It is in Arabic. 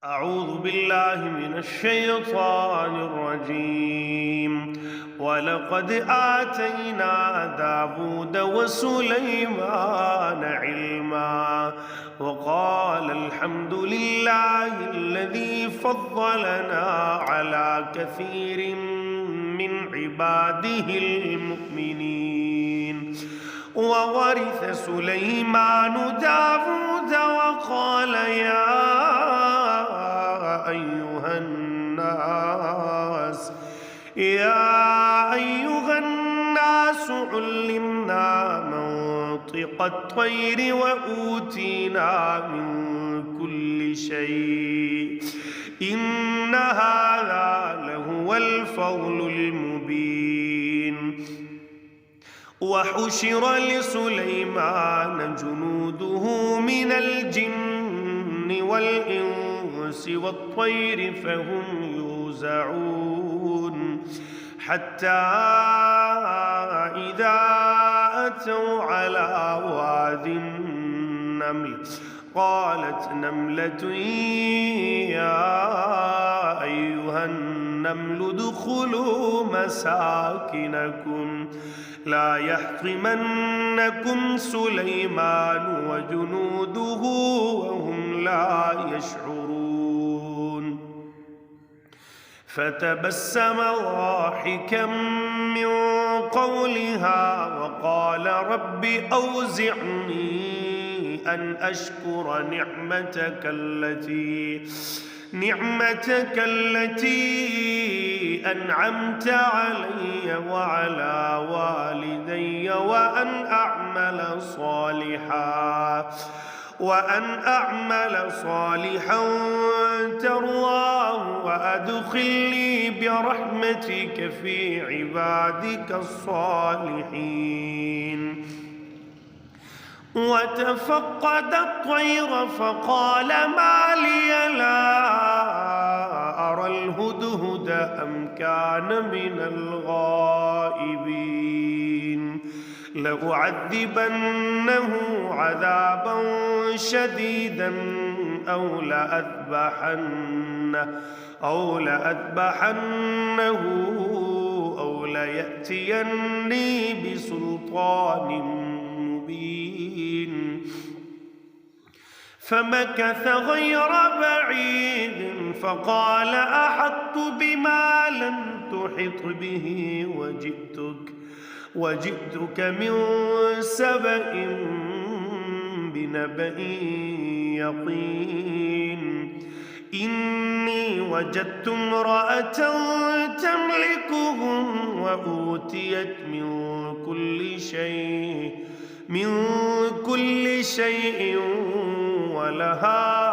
أعوذ بالله من الشيطان الرجيم. ولقد آتينا داود وسليمان علما وقال الحمد لله الذي فضلنا على كثير من عباده المؤمنين. وورث سليمان داود وقال يا أيها الناس علمنا منطق الطير وأوتينا من كل شيء إن هذا لهو الفضل المبين. وحشر لسليمان جنوده من الجن والإنس والطير فهم يوزعون حتى إذا أتوا على واد النمل قالت نملة يا أيها النمل ادخلوا مساكنكم لا يحطمنكم سليمان وجنوده وهم لا يشعرون. فتبسم ضاحكا من قولها وقال رب أوزعني أن أشكر نعمتك التي أنعمت علي وعلى والدي وأن أعمل صالحا ترضاه وأدخلني برحمتك في عبادك الصالحين. وتفقد الطير فقال ما لي لا أرى الهدهد أم كان من الغائبين. لأعذبنه عذابا شديدا أو لأذبحنه أو ليأتيني بسلطان مبين. فمكث غير بعيد فقال أحطت بما لم تحط به وجئتك من سبأ بنبأ يقين. إني وجدت امرأة تملكهم وأوتيت من كل شيء ولها